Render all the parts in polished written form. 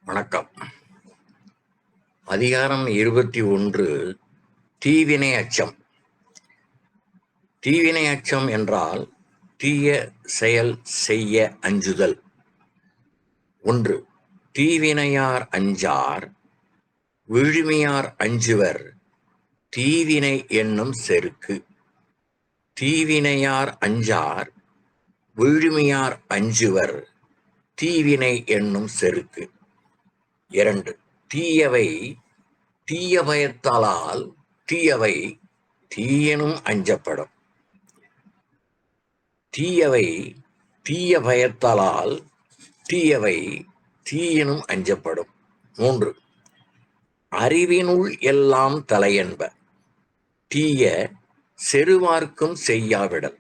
வணக்கம். அதிகாரம் 21 தீவினை அச்சம். தீவினை அச்சம் என்றால் தீய செயல் செய்ய அஞ்சுதல். 1. தீவினையார் அஞ்சார் விழுமியார் அஞ்சுவர் தீவினை என்னும் செருக்கு. தீவினையார் அஞ்சார் விழுமியார் அஞ்சுவர் தீவினை என்னும் செருக்கு. 2. தீயவை தீய பயத்தாலால் தீயவை தீயனும் அஞ்சப்படும். தீயவை தீய பயத்தாலால் தீயவை தீயனும் அஞ்சப்படும். 3. அறிவினுள் எல்லாம் தலையென்ப தீய செருவார்க்கும் செய்யாவிடல்.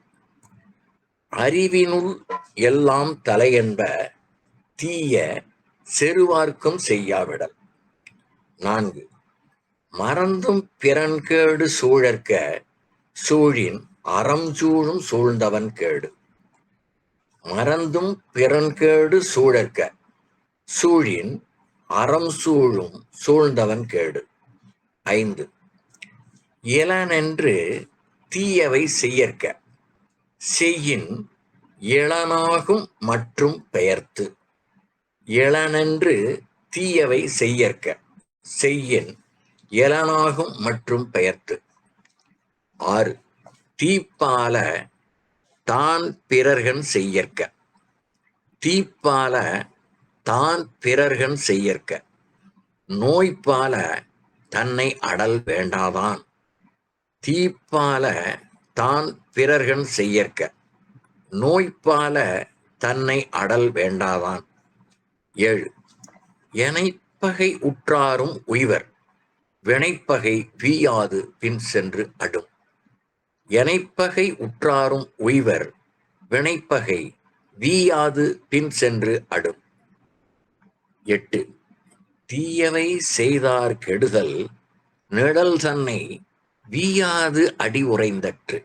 அறிவினுள் எல்லாம் தலையென்ப தீய செருவார்க்கும் செய்யாவிடல். 4. மறந்தும் பிறன்கேடு சூழற்க சூழின் அறம் சூழும் சூழ்ந்தவன் கேடு. மறந்தும் பிறன்கேடு சூழற்க சூழின் அறம் சூழும் சூழ்ந்தவன் கேடு. 5. இளனென்று தீயவை செய்யற்க செய்யின் இளனாகும் மற்றும் பெயர்த்து. இளனென்று தீயவை செய்யற்க செய்யின் இளனாகும் மற்றும் பெயர்த்து. 6. தீப்பால தான் பிறர்கன் செய்யற்க தீப்பால தான் பிறர்கன் செய்யற்க நோய்ப்பால தன்னை அடல் வேண்டாதான். தீப்பால தான் பிறர்கன் செய்யற்க நோய்ப்பால தன்னை அடல் வேண்டாதான். 7. எனைப்பகை உற்றாரும் உய்வர் வினைப்பகை வீயாது பின் சென்று அடும். எனைப்பகை உற்றாரும் உய்வர் வினைப்பகை வீயாது பின் சென்று அடும். 8. தீயவை செய்தார் கெடுதல் நிழல் தன்னை வீயாது அடி உறைந்தற்று.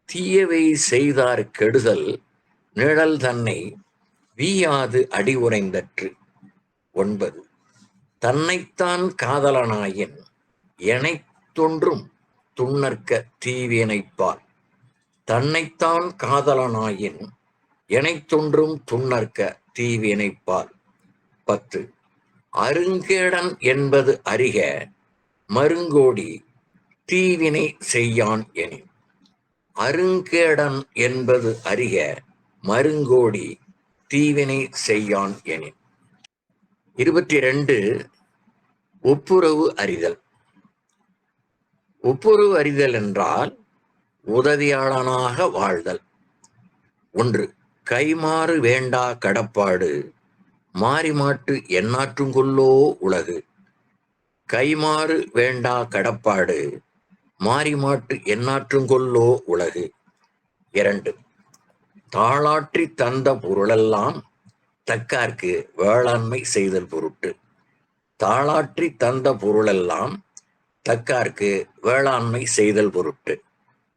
தீயவை செய்தார் கெடுதல் நிழல் தன்னை வீயாது அடி உறைந்தற்று. 9. தன்னைத்தான் காதலனாயின் எனைத்தொன்றும் துண்ணற்க தீவினைப்பால். தன்னைத்தான் காதலனாயின் எனைத்தொன்றும் துண்ணற்க தீவினைப்பால். 10. அருங்கேடன் என்பது அறிக மருங்கோடி தீவினை செய்யான் எனின். அருங்கேடன் என்பது அறிக மருங்கோடி தீவினை செய்யான் எனின். 22. ஒப்புரவு அறிதல். ஒப்புரவு அறிதல் என்றால் உதவியாளனாக வாழ்தல். 1. கைமாறு வேண்டா கடப்பாடு மாறிமாட்டு எண்ணாற்றுங்கொள்ளோ உலகு. கைமாறு வேண்டா கடப்பாடு மாறிமாட்டு எண்ணாற்றுங்கொள்ளோ உலகு. 2. தாளாற்றி தந்த பொருளெல்லாம் தக்கார்க்கு வேளாண்மை செய்தல் பொருட்டு. தாளாற்றி தந்த பொருளெல்லாம் தக்கார்க்கு வேளாண்மை செய்தல் பொருட்டு.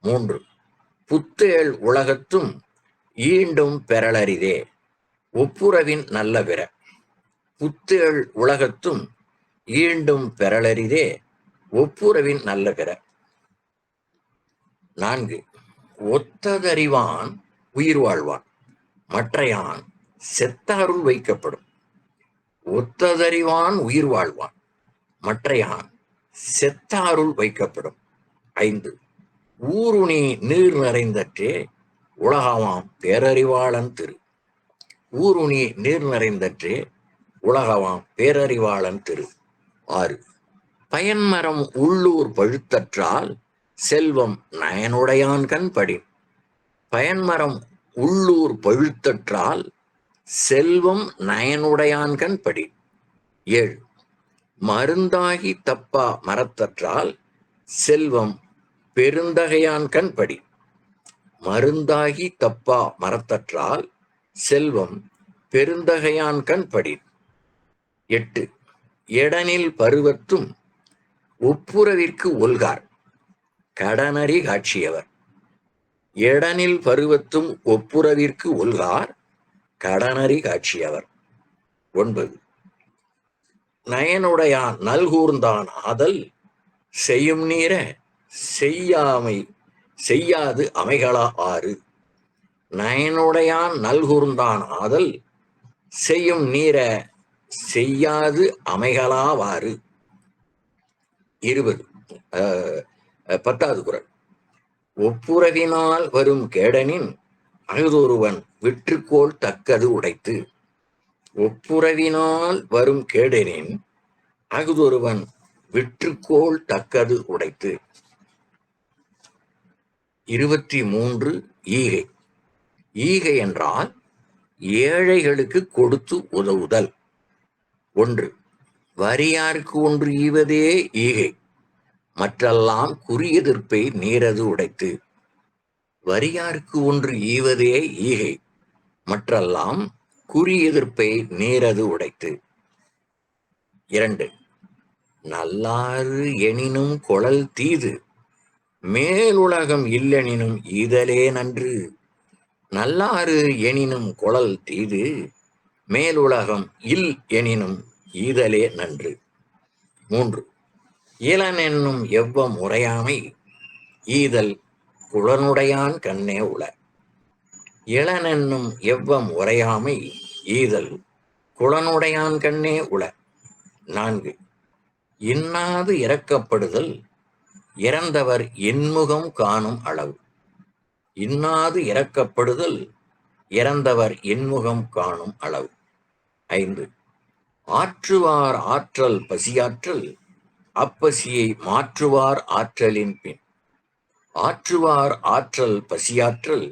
3. புத்தேள் உலகத்தும் ஈண்டும் பெறலரிதே ஒப்புரவின் நல்ல பிற. புத்தேள் உலகத்தும் ஈண்டும் பெறலரிதே ஒப்புரவின் நல்ல பிற. 4. ஒத்ததறிவான் உயிர் வாழ்வான் மற்றையான் செத்தாருள் வைக்கப்படும். ஒத்ததறிவான் உயிர் வாழ்வான் மற்றையான் செத்தாருள் வைக்கப்படும். 5. ஊருணி நீர் நிறைந்தற்றே உலகமாம் பேரறிவாளன் திரு. ஊருணி நீர் நிறைந்தற்றே உலகமாம் பேரறிவாளன் திரு. 6. பயன்மரம் உள்ளூர் பழுத்தற்றால் செல்வம் நயனுடையான் கண் படின். பயன்மரம் உள்ளூர் பழுத்தற்றால் செல்வம் நயனுடையான்கண் படி. 7. மருந்தாகி தப்பா மரத்தற்றால் செல்வம் பெருந்தகையான்கண் படி. மருந்தாகி தப்பா மரத்தற்றால் செல்வம் பெருந்தகையான்கண் படி. 8. எடனில் பருவத்தும் ஒப்புரவிற்கு ஒல்கார் கடனறி காட்சியவர். எடனில் பருவத்தும் ஒப்புரவிற்கு ஒல்கார் கடனறி காட்சியவர். 9. நயனுடையான் நல்கூர்ந்தான் ஆதல் செய்யும் நீர செய்யாமை செய்யாது அமைகளா ஆறு. நயனுடையான் நல்கூர்ந்தான் ஆதல் செய்யும் நீர செய்யாது அமைகளாவாறு. 20 10வது குறள். ஒப்புரவினால் வரும் கேடனின் அகுதொருவன் விற்றுக்கோள் தக்கது உடைத்து. ஒப்புரவினால் வரும் கேடனின் அகுதொருவன் விற்றுக்கோள் தக்கது உடைத்து. 23 ஈகை. ஈகை என்றால் ஏழைகளுக்கு கொடுத்து உதவுதல். 1 வரியாருக்கு ஒன்று ஈவதே ஈகை, மற்றெல்லாம் குறியெதிர்ப்பை நீரது உடைத்து. வரியாருக்கு ஒன்று ஈவதே ஈகை, மற்றெல்லாம் குறியெதிர்ப்பை நீரது உடைத்து. 2 நல்லாறு எனினும் கொளல் தீது, மேலுலகம் இல்லெனினும் ஈதலே நன்று. நல்லாறு எனினும் கொளல் தீது, மேலுலகம் இல் எனினும் ஈதலே நன்று. 3 இளனென்னும் எவ்வம் உரையாமை ஈதல் குளனுடையான் கண்ணே உள. இளனென்னும் எவ்வம் உரையாமை ஈதல் குளனுடையான் கண்ணே உள. 4 இன்னாது இறக்கப்படுதல் இறந்தவர் இன்முகம் காணும் அளவு. இன்னாது இறக்கப்படுதல் இறந்தவர் இன்முகம் காணும் அளவு. 5 ஆற்றுவார் ஆற்றல் பசியாற்றல் அப்பசியை மாற்றுவார் ஆற்றலின் பின். ஆற்றுவார் ஆற்றல் பசியாற்றல்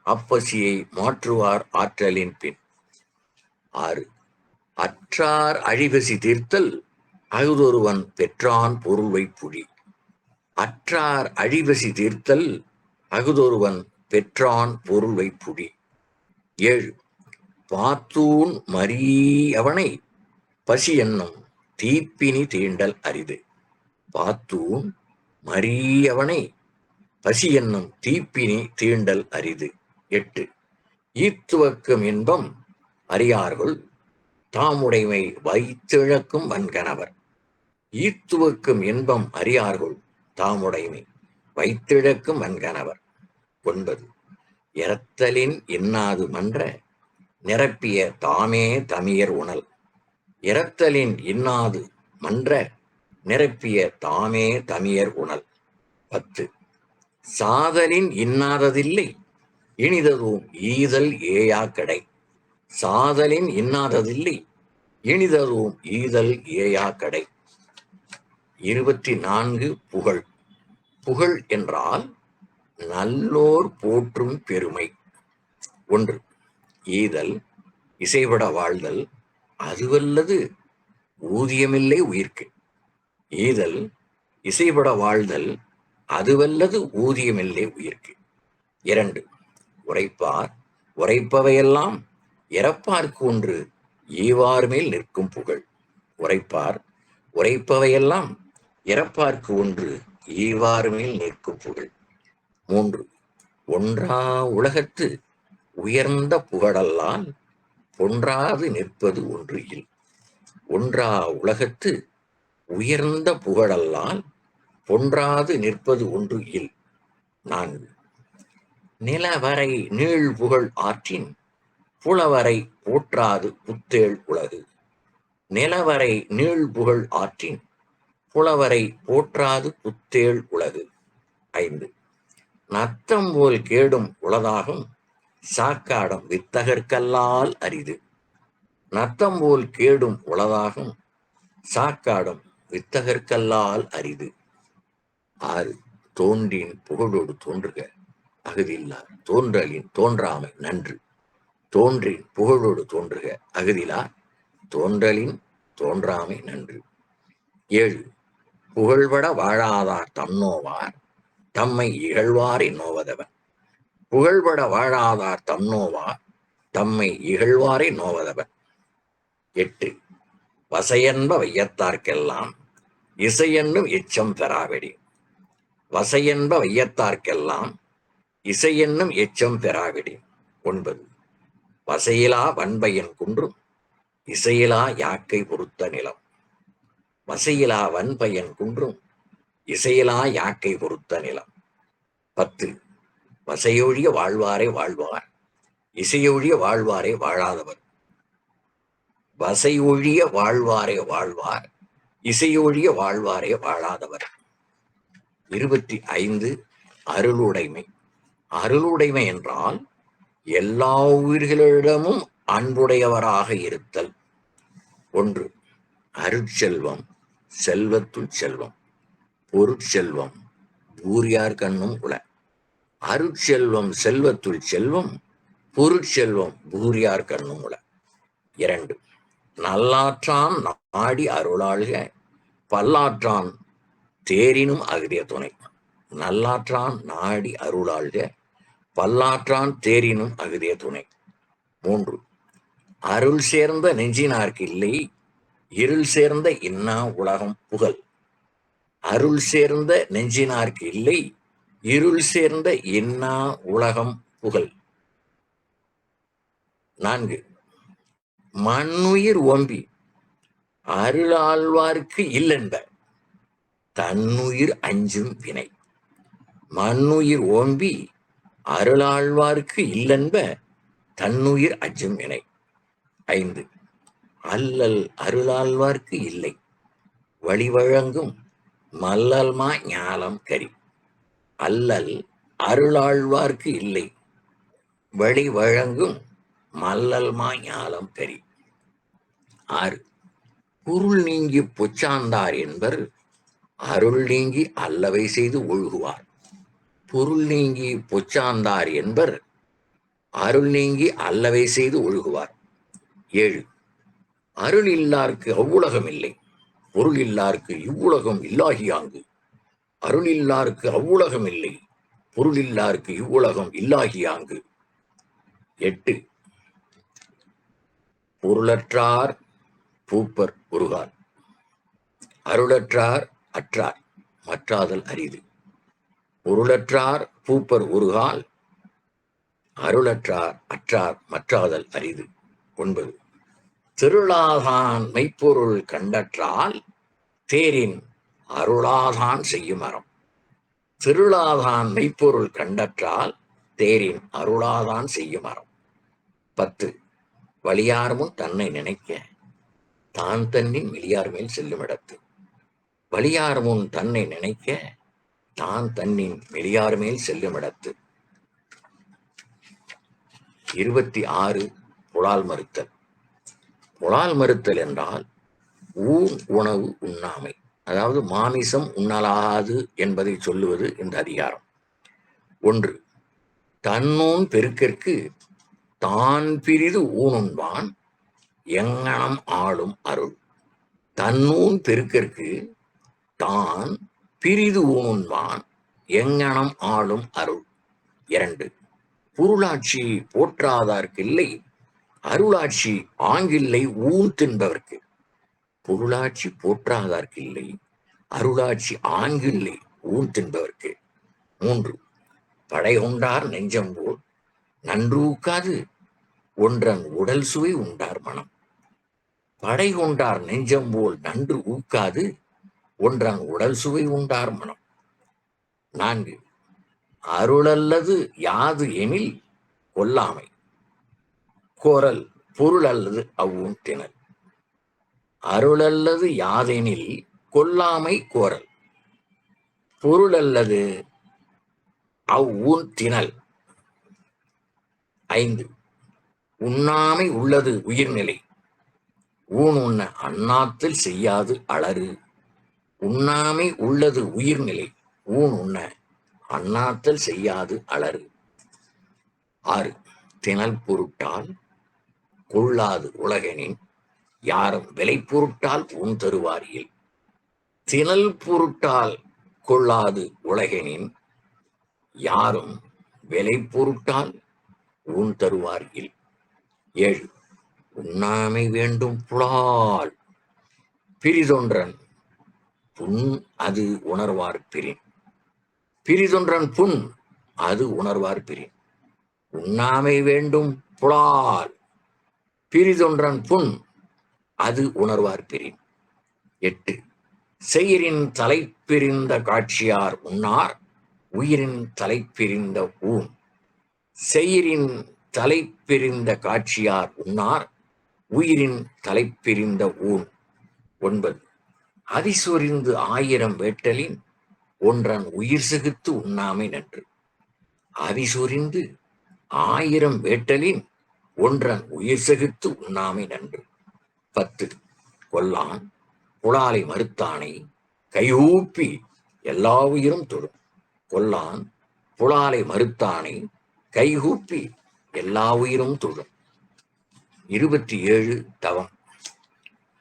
அப்பசியை மாற்றுவார் ஆற்றலின் பின். 6 அற்றார் அழிபசி தீர்த்தல் அகுதொருவன் பெற்றான் பொருள்வை புலி. அற்றார் அழிபசி தீர்த்தல் அகுதொருவன் பெற்றான் பொருள்வை புலி. 7 பாத்தூன் மரியவனை பசி என்னும் தீப்பினி தீண்டல் அரிது. பாத்தூன் மரியவனை பசி என்னும் தீப்பினி தீண்டல் அரிது. 8 ஈத்துவக்கும் இன்பம் அறியார்கள் தாமுடைமை வைத்திழக்கும் வன்கணவர். ஈத்துவக்கும் இன்பம் அறியார்கள் தாமுடைமை வைத்திழக்கும் வன்கணவர். 9 இரத்தலின் இன்னாது மன்ற நிரப்பிய தாமே தமியர் உணல். இரத்தலின் இன்னாது மன்ற நிரப்பிய தாமே தமியர் உணல். 10 சாதலின் இன்னாததில்லை இனிததும் ஈதல் ஏயா கடை. சாதலின் இன்னாததில்லை இனிததும் ஈதல் ஏயா கடை. 24 புகழ். புகழ் என்றால் நல்லோர் போற்றும் பெருமை. 1 ஈதல் இசைபட வாழ்தல் அதுவல்லது ஊதியமில்லை உயிர்க்கு. ஈதல் இசைபட வாழ்தல் அதுவல்லது ஊதியமில்லை உயிர்க்கு. 2 உரைப்பார் உரைப்பவையெல்லாம் இறப்பார்க்கு ஒன்று ஈவார் மேல் நிற்கும் புகழ். உரைப்பார் உரைப்பவையெல்லாம் இறப்பார்க்கு ஒன்று ஈவார் மேல் நிற்கும் புகழ். 3 ஒன்றா உலகத்து உயர்ந்த புகழல்லால் பொன்றாது நிற்பது ஒன்று இல். ஒன்றா உலகத்து உயர்ந்த புகழல்லால் பொன்றாது நிற்பது ஒன்று இல். 4 நிலவரை நீள் புகழ் ஆற்றின் புலவரை போற்றாது புத்தேள் உலகு. நிலவரை நீள் புகழ் ஆற்றின் புலவரை போற்றாது புத்தேள் உலகு. 5 நத்தம் போல் கேடும் உளதாகும் சாக்காடம் வித்தகர்கல்லால் அரிது. நத்தம் போல் கேடும் உளதாகும் சாக்காடம் வித்தகர்கல்லால் அரிது. 6 தோன்றின் புகழோடு தோன்றுக அகுதில்லார் தோன்றலின் தோன்றாமை நன்று. தோன்றின் புகழோடு தோன்றுக அகுதிலார் தோன்றலின் தோன்றாமை நன்று. 7 புகழ்பட வாழாதார் தம்னோவார் தம்மை இகழ்வாரை நோவதவன். புகழ்பட வாழாதார் தம்னோவார் தம்மை இகழ்வாரை நோவதவன். 8 வசையன்ப வையத்தார்க்கெல்லாம் இசையென்னும் எச்சம் பெறாவிடி. வசையன்ப வையத்தார்க்கெல்லாம் இசையென்னும் எச்சம் பெறாவிடி. 9 வசையிலா வன்பயன் குன்றும் இசையிலா யாக்கை பொறுத்த நிலம். வசையிலா வன்பயன் குன்றும் இசையிலா யாக்கை பொறுத்த நிலம். 10. வசையொழிய வாழ்வாரே வாழ்வார், இசையொழிய வாழ்வாரே வாழாதவர். வசையொழிய வாழ்வாரே வாழ்வார், இசையொழிய வாழ்வாரே வாழாதவர். 25. அருளுடைமை. அருளுடைமை என்றால் எல்லா உயிர்களிடமும் அன்புடையவராக இருத்தல். 1. அருட்செல்வம், செல்வத்துள் செல்வம், பொருட்செல்வம், பூரியார் கண்ணும் உள. அருட்செல்வம் செல்வத்துள் செல்வம், பொருட்செல்வம் பூரியார் கண்ணும் உள. 2. நல்லாற்றான் நாடி அருளாள்க, பல்லாற்றான் தேரினும் அகுதிய துணை. நல்லாற்றான் நாடி அருளாள்க, பல்லாற்றான் தேரினும் அகுதிய துணை. 3. அருள் சேர்ந்த நெஞ்சினார்க்கு இல்லை, இருள் சேர்ந்த இன்னா உலகம் புகழ். அருள் சேர்ந்த நெஞ்சினார்க்கு இல்லை, இருள் சேர்ந்த இன்னா உலகம் புகழ். 4. மண்ணுயிர் ஓம்பி அருளாழ்வார்க்கு இல்லென்ப, தன்னுயிர் அஞ்சும் வினை. மண்ணுயிர் ஓம்பி அருளாழ்வார்க்கு இல்லென்ப, தன்னுயிர் அஞ்சும் வினை. 5. அல்லல் அருளாழ்வார்க்கு இல்லை, வழிவழங்கும் மல்லல்மா ஞாலம் கரி. அல்லல் அருளாழ்வார்க்கு இல்லை, வழி வழங்கும் மல்லல்மா ஞாலம் கரி. 6. பொருள் நீங்கி பொச்சாந்தார் என்பர், அருள் நீங்கி அல்லவை செய்து ஒழுகுவார். பொருள் நீங்கி பொச்சாந்தார் என்பர், அருள் நீங்கி அல்லவை செய்து ஒழுகுவார். 7. அருள் இல்லார்க்கு அவ்வுலகம் இல்லை, பொருள் இல்லார்க்கு இவ்வுலகம் இல்லாகியாங்கு. அருள் இல்லார்க்கு அவ்வுலகம் இல்லை, பொருள் இல்லார்க்கு இவ்வுலகம் இல்லாகியாங்கு. 8. பொருளற்றார் பூப்பர் உருகால், அருளற்றார் அற்றார் மற்றாதல் அரிது. பொருளற்றார் பூப்பர் உருகால், அருளற்றார் அற்றார் மற்றாதல் அரிது. 9. திருளாதான் மெய்ப்பொருள் கண்டற்றால், தேரின் அருளாதான் செய்யும் அறம். திருளாதான் மெய்ப்பொருள் கண்டற்றால், தேரின் அருளாதான் செய்யும் அறம். 10. வலியார்முன் தன்னை நினைக்க, தான் தன்னின் வெளியார் மேல் செல்லும் இடத்து. வலியார் முன் தன்னை நினைக்க, தான் தன்னின் வெளியார் மேல் செல்லும் இடத்து. 26. புலால் மறுத்தல். புலால் மறுத்தல் என்றால் ஊன் உணவு உண்ணாமை, அதாவது மாமிசம் உண்ணலாது என்பதை சொல்லுவது இந்த அதிகாரம். 1. தன்னூன் பெருக்கிற்கு தான் பிரிது ஊனுண்பான், எங்கனம் ஆளும் அருள். தன்னூன் பெருக்கிற்கு தான் பிரிது ஊனுண்பான், எங்கனம் ஆளும் அருள். 2. பொருளாட்சி போற்றாதார்க்கில்லை, அருளாட்சி ஆங்கில்லை ஊன் தின்பவர்க்கு. பொருளாட்சி போற்றாதார்க்கில்லை, அருளாட்சி ஆங்கில்லை ஊன் தின்பவர்க்கு. 3. படை கொண்டார் நெஞ்சம் போல் நன்றூக்காது, ஒன்றன் உடல் சுவை உண்டார் மனம். படை கொண்டார் நெஞ்சம் போல் நன்று ஊக்காது, ஒன்றன் உடல் சுவை உண்டார் மனம். 4. அருளல்லது யாது எனில் கொல்லாமை, கோரல் பொருள் அல்லது அவ்வூன் திணல். அருளல்லது யாதெனில் கொல்லாமை கோரல், பொருள் அல்லது அவ்வூன் திணல். 5. உண்ணாமை உள்ளது உயிர்நிலை, ஊன் உண்ண அண்ணாத்தில் செய்யாது அளறு. உண்ணாமை உள்ளது உயிர்நிலை, ஊன் உண்ண அண்ணாத்தல் செய்யாது அளறு. 6. திணல் பொருட்டால் கொள்ளாது உலகெனின், யாரும் விலை பொருட்டால் ஊன் தருவாரியில். திணல் பொருட்டால் கொள்ளாது உலகெனின், யாரும் விலை பொருட்டால் ஊன் தருவாரியில். 7. உண்ணாமை வேண்டும் புலால், பிரிதொன்றன் புண் அது உணர்வார் பிரின். பிரிதொன்றன் புண் அது உணர்வார் பிரின். உண்ணாமை வேண்டும் புலால், பிரிதொன்றன் புண் அது உணர்வார் பிரின். 8. செயிரின் தலைப்பிரிந்த காட்சியார் உன்னார் உயிரின் தலைப்பிரிந்த ஊன். செயிரின் தலைப்பிரிந்த காட்சியார் உன்னார் உயிரின் தலைப்பிரிந்த ஊன். 9. அதிசொரிந்து 1000 வேட்டலின் ஒன்றன் உயிர் செகுத்து உண்ணாமை நன்று. அதிசொரிந்து 1000 வேட்டலின் ஒன்றன் உயிர் செகுத்து உண்ணாமை நன்று. 10. கொல்லான் புலாலை மறுத்தானை கையூப்பி எல்லா உயிரும் தொடும். கொல்லான் புலாலை மறுத்தானை கைகூப்பி எல்லா உயிரும் தொடும். 27. தவம்.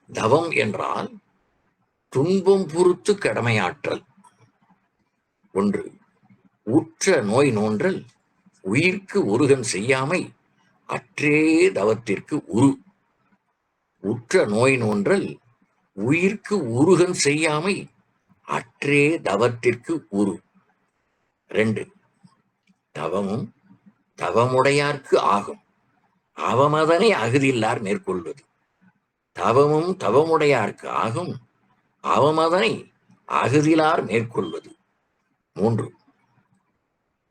தவம் என்றால் துன்பம் பொறுத்து கடமையாற்றல். 1. உற்ற நோய் நோன்றல் உயிர்க்கு ஒருகன் செய்யாமை அற்றே தவத்திற்கு உரு. உற்ற நோய் நோன்றல் உயிர்க்கு உருகன் செய்யாமை அற்றே தவத்திற்கு உரு. 2. தவமும் தவமுடையார்க்கு ஆகும் அவமதனை அகுதில்லார் மேற்கொள்வது. தவமும் தவமுடையார்க்கு ஆகும் அவமதனை அகுதிலார் மேற்கொள்வது. 3.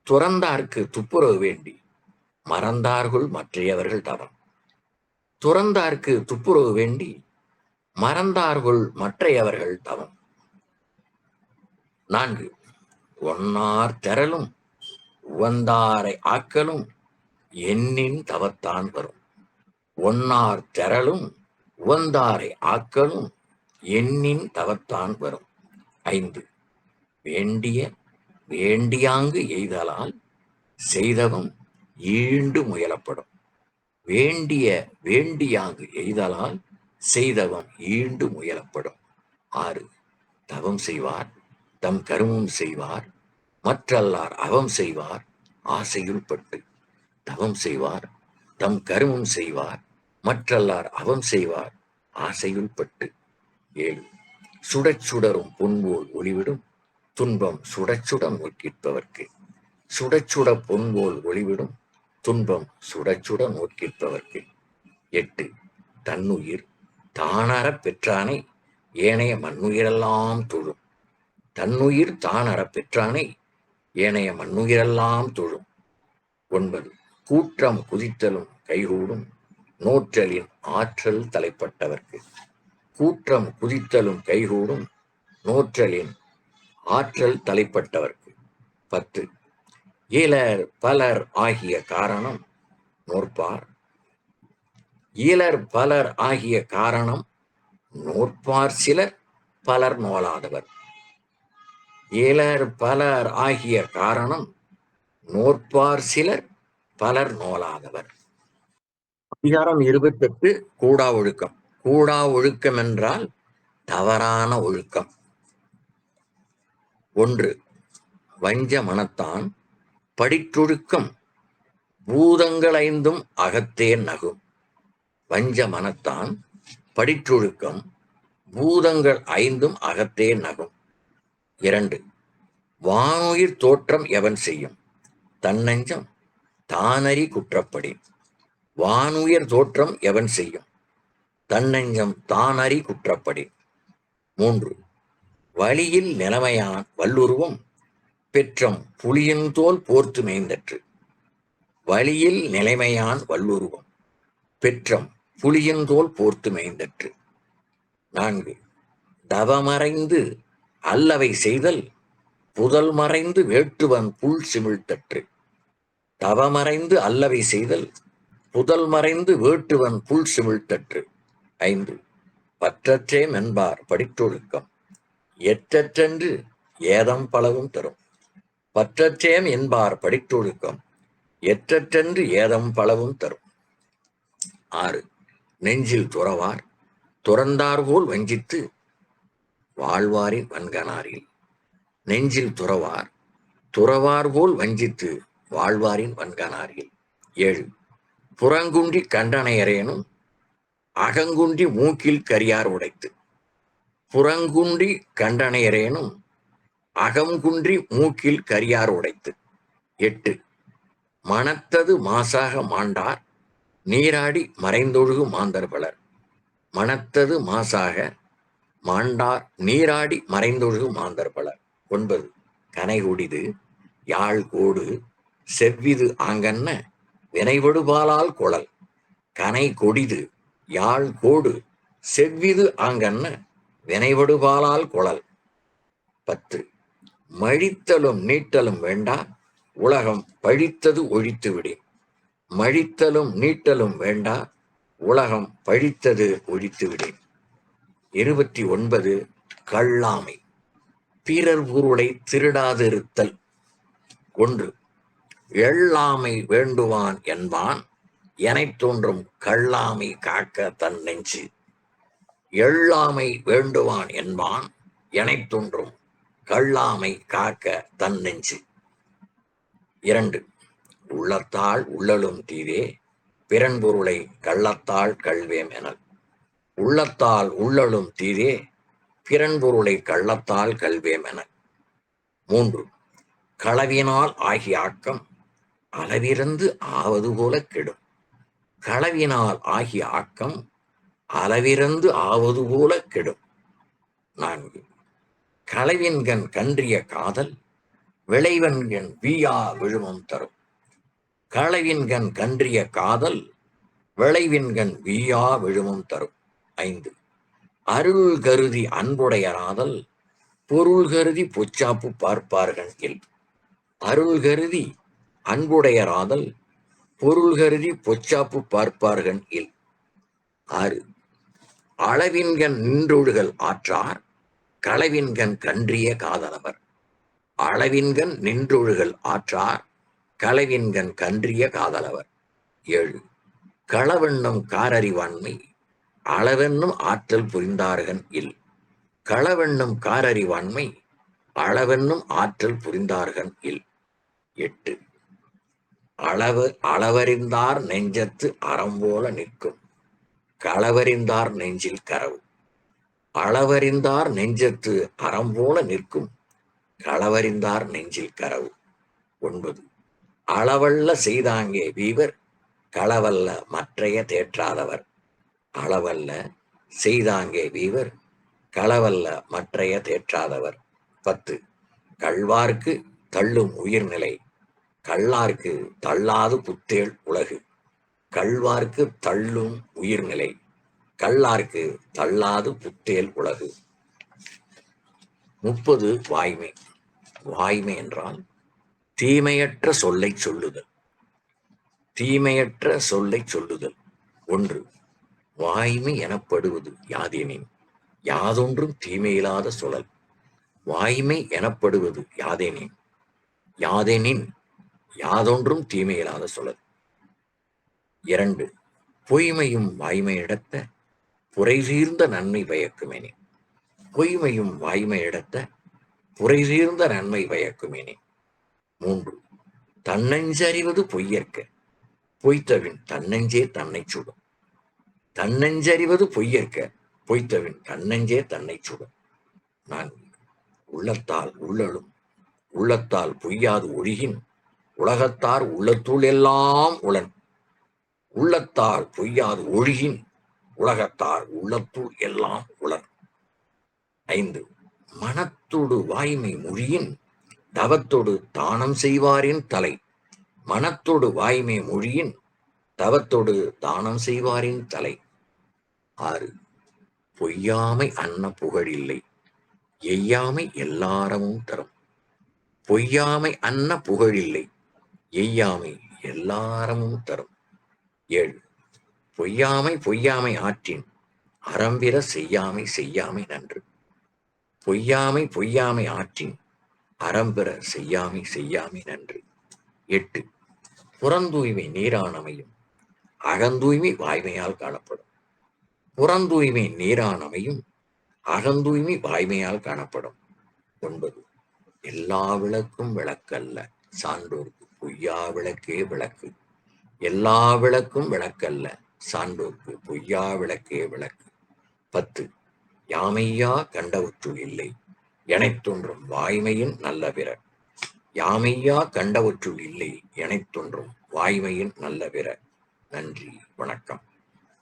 துறந்தார்க்கு துப்புரவு வேண்டி மறந்தார்கள் மற்றையவர்கள் தவம். துறந்தார்க்கு துப்புரவு வேண்டி மறந்தார்கள் மற்றையவர்கள் தவம். 4. ஒன்னார் தெரலும் உவந்தாரை ஆக்கலும் எண்ணின் தவத்தான் வரும். ஒன்னார் தெரலும் உவந்தாரை ஆக்கலும் எண்ணின் தவத்தான் வரும். 5. வேண்டிய வேண்டியாங்கு எய்தலால் செய்தவம் ஈண்டு முயலப்படும். வேண்டிய வேண்டியாங்கு எய்தலால் செய்தவம் ஈண்டு முயலப்படும். 6. தவம் செய்வார் தம் கருமம் செய்வார் மற்றல்லார் அவம் செய்வார் ஆசையுள் பட்டு. தவம் செய்வார் தம் கருமம் செய்வார் மற்றல்லார் அவம் செய்வார் ஆசையுள் பட்டு. 7. சுடச் சுடரும் பொன்போல் ஒளிவிடும் துன்பம் சுடச்சுட நோக்கிற்பவர்க்கு. சுடச்சுட பொன்போல் ஒளிவிடும் துன்பம் சுடச்சுட நோக்கிற்பவர்க்கு. 8. தன்னுயிர் தானறப் பெற்றானை ஏனைய மண்ணுயிரெல்லாம் தொழும். தன்னுயிர் தானறப் பெற்றானை ஏனைய மண்ணுயிரெல்லாம் தொழும். 9. கூற்றம் குதித்தலும் கைகூடும் நோற்றலின் ஆற்றல் தலைப்பட்டவர்க்கு. கூற்றம் குதித்தலும் கைகூடும் நோற்றலின் ஆற்றல் தலைப்பட்டவர்க்கு. 10. இலர் பலர் ஆகிய காரணம் நோற்பார். இலர் பலர் ஆகிய காரணம் நோற்பார் சிலர் பலர் நோலாதவர். இலர் பலர் ஆகிய காரணம் நோற்பார் சிலர் பலர் நோலாதவர். அதிகாரம் 28. கூடா ஒழுக்கம். கூடா ஒழுக்கம் என்றால் தவறான ஒழுக்கம். 1. வஞ்ச மனத்தான் படிற்றொழுக்கம் பூதங்கள் 5 அகத்தே நகும். வஞ்ச மனத்தான் படிற்றொழுக்கம் பூதங்கள் 5 அகத்தே நகும். 2. வானுயிர் தோற்றம் எவன் செய்யும் தன்னஞ்சம் தானறி குற்றப்படி. வானுயர் தோற்றம் எவன் செய்யும் தன்னஞ்சம் தானறி குற்றப்படி. 3. வழியில் நிலைமையான் வல்லுருவம் பெற்றம் புலியின் தோல் போர்த்து மேய்ந்தற்று. வழியில் நிலைமையான் வல்லுருவம் பெற்றம் புலியின் தோல் போர்த்து மேய்ந்தற்று. 4. தவமறைந்து அல்லவை செய்தல் புதல் மறைந்து வேட்டுவன் புல் சிமிழ்த்தற்று. தவமறைந்து அல்லவை செய்தல் புதல் மறைந்து வேட்டுவன் புல் சிமிழ்த்தற்று. 5. பற்றற்றே மென்பார் படிற்றொழுக்கம் எற்றென்று ஏதம் பலவும் தரும். பற்றற்றேம் என்பார் படிற்றொழுக்கம் எற்றென்று ஏதம் பலவும் தரும். 6. நெஞ்சில் துறவார் துறந்தார்போல் வஞ்சித்து வாழ்வாரின் வன்கனாரில். நெஞ்சில் துறவார் துறவார்போல் வஞ்சித்து வாழ்வாரின் வன்கனாரில். 7. புறங்குன்றி கண்டனையரேனும் அகங்குன்றி மூக்கில் கரியார் உடைத்து. புறங்குன்றி கண்டனையரேனும் அகங்குன்றி மூக்கில் கரியார் உடைத்து. 8. மனத்தது மாசாக மாண்டார் நீராடி மறைந்தொழுகு மாந்தர் பலர். மனத்தது மாசாக மாண்டார் நீராடி மறைந்தொழுகு மாந்தர் பலர். 9. கனைகுடிது யாழ் கோடு செவ்விது ஆங்கன்ன வினைவடுபாலால் குழல். கனை கொடிது யாழ் கோடு செவ்விது ஆங்கன்ன வினைவடுபாலால் குழல். 10. மழித்தலும் நீட்டலும் வேண்டா உலகம் பழித்தது ஒழித்து விடேன். மழித்தலும் நீட்டலும் வேண்டா உலகம் பழித்தது ஒழித்து விடேன். 29. கள்ளாமை பிறர் பொருளை திருடாதிருத்தல். 1. எள்ளாமை வேண்டுவான் என்பான் எனத் தோன்றும் கள்ளாமை காக்க தன் நெஞ்சு. எள்ளாமை வேண்டுவான் என்பான் எனத் தோன்றும் கள்ளாமை காக்க தன் நெஞ்சு. 2. உள்ளத்தால் உள்ளலும் தீதே பிறன் பொருளை கள்ளத்தால் கள்வேம் எனல். உள்ளத்தால் உள்ளலும் தீதே பிறன் பொருளை கள்ளத்தால் கள்வேம் எனல். 3. களவினால் ஆகிய ஆக்கம் அளவிறந்து ஆவது போல கெடும். களவினால் ஆகிய ஆக்கம் அளவிறந்து ஆவது போல கெடும். 4. களவின்கண் கன்றிய காதல் விளைவன்கண் வீயா விழுமம் தரும். களவின்கண் கன்றிய காதல் விளைவின்கண் வீயா விழுமம் தரும். 5. அருள் கருதி அன்புடையராதல் பொருள் கருதி பொச்சாப்பு பார்ப்பார்கள் இல். அருள் கருதி அன்புடையராதல் பொருள் கருதி பொச்சாப்பு பார்ப்பார்கள் இல். 6. அளவின்கண் நின்றொழுகல் ஆற்றார் களவின்கண் கன்றிய காதலவர். அளவின்கண் நின்றொழுகல் ஆற்றார் களவின்கண் கன்றிய காதலவர். 7. களவென்னும் காரறிவாண்மை அளவென்னும் ஆற்றல் புரிந்தார்கள் இல். களவென்னும் காரறிவாண்மை அளவென்னும் ஆற்றல் புரிந்தார்கள் இல். 8. அளவறிந்தார் நெஞ்சத்து அறம்போல நிற்கும் களவறிந்தார் நெஞ்சில் கரவு. அளவறிந்தார் நெஞ்சத்து அறம்போல நிற்கும் களவறிந்தார் நெஞ்சில் கரவு. 9. அளவல்ல செய்தாங்கே வீவர் களவல்ல மற்றைய தேற்றாதவர். அளவல்ல செய்தாங்கே வீவர் களவல்ல மற்றைய தேற்றாதவர். 10. கள்வார்க்கு தள்ளும் உயிர்நிலை கள்ளார்க்கு தள்ளாது புத்தேள் உலகு. கள்வார்க்கு தள்ளும் உயிர்நிலை கள்ளார்க்கு தள்ளாது புத்தேள் உலகு. 30. வாய்மை. வாய்மை என்றால் தீமையற்ற சொல்லை சொல்லுதல். தீமையற்ற சொல்லை சொல்லுதல். 1. வாய்மை எனப்படுவது யாதெனின் யாதொன்றும் தீமையில்லாத சொலல். வாய்மை எனப்படுவது யாதெனின் யாதெனின் யாதொன்றும் தீமையில்லாத சொலல். 2. பொய்மையும் வாய்மையிடத்த புரைசீர்ந்த நன்மை பயக்குமேனே. பொய்மையும் வாய்மையிடத்த புரைசீர்ந்த நன்மை பயக்குமேனே. 3. தன்னஞ்சறிவது பொய்யற்க பொய்த்தவின் தன்னஞ்சே தன்னை சுடும். தன்னஞ்சறிவது பொய்யற்க பொய்த்தவின் தன்னஞ்சே தன்னை சுடும். 4. உள்ளத்தால் உள்ளலும் உள்ளத்தால் பொய்யாது ஒழுகின் உலகத்தார் உள்ளத்துள் எல்லாம் உளன். உள்ளத்தால் பொய்யாது ஒழுகின் உலகத்தார் உள்ளத்துள் எல்லாம் உளன். 5. மனத்தோடு வாய்மை மொழியின் தவத்தோடு தானம் செய்வாரின் தலை. மனத்தோடு வாய்மை மொழியின் தவத்தோடு தானம் செய்வாரின் தலை. 6. பொய்யாமை அன்ன புகழில்லை எய்யாமை எல்லாரமும் தரும். பொய்யாமை அன்ன புகழில்லை எய்யாமை எல்லாரமும் தரும். 7. பொய்யாமை ஆற்றின் அறம்பிற செய்யாமை செய்யாமை நன்று. பொய்யாமை ஆற்றின் அறம்பிற செய்யாமை செய்யாமை நன்று. 8. புறந்தூய்மை நீரானமையும் அகந்தூய்மை வாய்மையால் காணப்படும். புறந்தூய்மை நீரானமையும் அகந்தூய்மை வாய்மையால் காணப்படும். 9. எல்லா விளக்கும் விளக்கல்ல சான்றோர்க்கு பொய்யா விளக்கே விளக்கு. எல்லா விளக்கும் விளக்கல்ல சான்றோர்க்கு பொய்யா விளக்கே விளக்கு. 10. யாமையா கண்டவற்றுள் இல்லை எனத் தோன்றும் வாய்மையின் நல்ல பிற. யாமையா கண்டவற்றுள் இல்லை எனத் தோன்றும் வாய்மையின் நல்ல பிற. நன்றி, வணக்கம்.